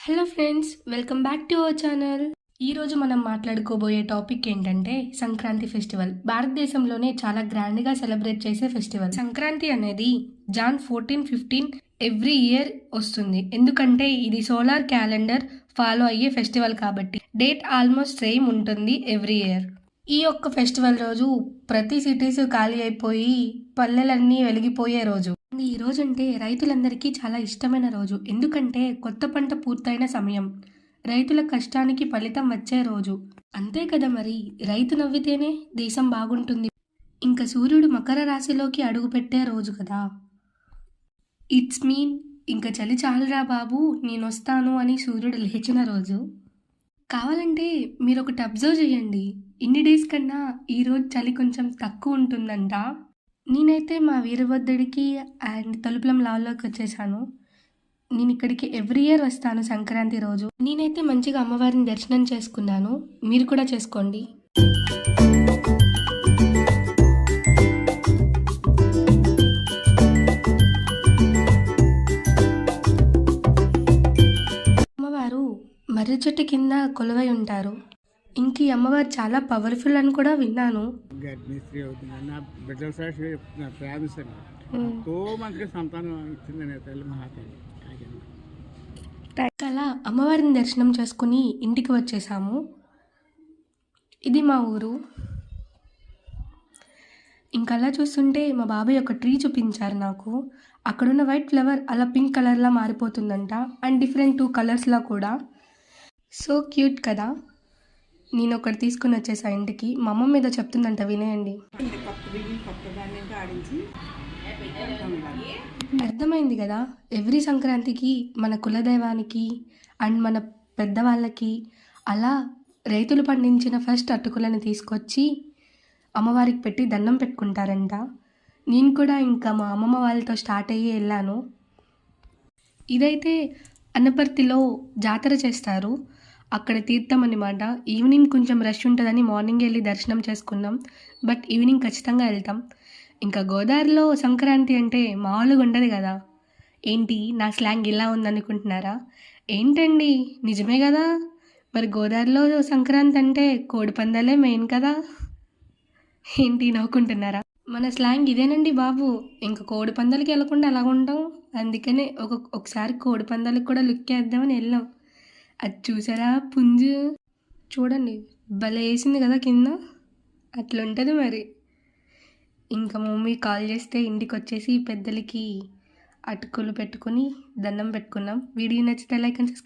Hello friends, welcome back to our channel. ఈరోజు మనం మాట్లాడుకోబోయే topic ఏంటంటే సంక్రాంతి ఫెస్టివల్. భారతదేశంలోనే చాలా గ్రాండ్గా సెలబ్రేట్ చేసే ఫెస్టివల్. సంక్రాంతి అనేది జాన్ 14-15 ఎవ్రీ ఇయర్ వస్తుంది. ఎందుకంటే ఇది సోలార్ క్యాలెండర్ ఫాలో అయ్యే ఫెస్టివల్ కాబట్టి డేట్ ఆల్మోస్ట్ సేమ్ ఉంటుంది ఎవ్రీ ఇయర్. ఈ యొక్క ఫెస్టివల్ రోజు ప్రతి సిటీస్ ఖాళీ అయిపోయి పల్లెలన్నీ వెలిగిపోయే రోజు. ఈ రోజు అంటే రైతులందరికీ చాలా ఇష్టమైన రోజు. ఎందుకంటే కొత్త పంట పూర్తయిన సమయం, రైతుల కష్టానికి ఫలితం వచ్చే రోజు. అంతే కదా మరి, రైతు నవ్వితేనే దేశం బాగుంటుంది. ఇంకా సూర్యుడు మకర రాశిలోకి అడుగుపెట్టే రోజు కదా. ఇట్స్ మీన్ ఇంకా చలి చాలురా బాబు నేనొస్తాను అని సూర్యుడు లేచిన రోజు. కావాలంటే మీరు ఒకటి అబ్జర్వ్ చేయండి, ఇన్ని డేస్ కన్నా ఈరోజు చలి కొంచెం తక్కువ ఉంటుందంట. నేనైతే మా వీరభద్రుడికి అండ్ తలుపులం లాల్లోకి వచ్చేసాను. నేను ఇక్కడికి ఎవ్రీ ఇయర్ వస్తాను సంక్రాంతి రోజు. నేనైతే మంచిగా అమ్మవారిని దర్శనం చేసుకున్నాను, మీరు కూడా చేసుకోండి. అమ్మవారు మర్రి చెట్టు కింద కొలువై ఉంటారు. ఇంక ఈ అమ్మవారు చాలా పవర్ఫుల్ అని కూడా విన్నాను. గర్భిణీ అవుతుంది నా బిడ్డల సాక్షిగా చెప్తున్నా, ప్రామిసండి ఎంతో మందికి సంతానం ఇచ్చిందని తల్లి మహాతల్లి. అలా అమ్మవారిని దర్శనం చేసుకుని ఇంటికి వచ్చేసాము. ఇది మా ఊరు. ఇంకలా చూస్తుంటే మా బాబాయ్ ఒక ట్రీ చూపించారు నాకు. అక్కడున్న వైట్ ఫ్లవర్ అలా పింక్ కలర్లా మారిపోతుందంట, అండ్ డిఫరెంట్ 2 కలర్స్లా కూడా. సో క్యూట్ కదా. నేను ఒకటి తీసుకుని వచ్చేసా ఇంటికి. మా అమ్మ మీద చెప్తుందంట, వినేయండి. అర్థమైంది కదా, ఎవ్రీ సంక్రాంతికి మన కులదైవానికి అండ్ మన పెద్దవాళ్ళకి అలా రైతులు పండించిన ఫస్ట్ అటుకులను తీసుకొచ్చి అమ్మవారికి పెట్టి దండం పెట్టుకుంటారంట. నేను కూడా ఇంకా మా అమ్మమ్మ వాళ్ళతో స్టార్ట్ అయ్యి వెళ్ళాను. ఇదైతే అనపర్తిలో జాతర చేస్తారు, అక్కడ తీర్థం అనమాట. ఈవినింగ్ కొంచెం రష్ ఉంటుందని మార్నింగ్ వెళ్ళి దర్శనం చేసుకున్నాం, బట్ ఈవినింగ్ ఖచ్చితంగా వెళ్తాం. ఇంకా గోదావరిలో సంక్రాంతి అంటే మామూలుగా ఉండదు కదా. ఏంటి నా స్లాంగ్ ఇలా ఉందనుకుంటున్నారా? ఏంటండి, నిజమే కదా. మరి గోదావరిలో సంక్రాంతి అంటే కోడి పందాలే మెయిన్ కదా. ఏంటి నవ్వుకుంటున్నారా? మన స్లాంగ్ ఇదేనండి బాబు. ఇంకా కోడి పందాలకి వెళ్ళకుండా ఎలా ఉంటాం, అందుకనే ఒకసారి కోడి పందాలకు కూడా లుక్ వేద్దామని వెళ్ళాం. అది చూసారా పుంజు, చూడండి భలే వేసింది కదా కింద. అట్లుంటుంది మరి. ఇంకా మమ్మీ కాల్ చేస్తే ఇంటికి వచ్చేసి పెద్దలకి అటుకులు పెట్టుకుని దండం పెట్టుకున్నాం. వీడియో నచ్చితే లైక్ అండ్ సబ్స్క్రైబ్.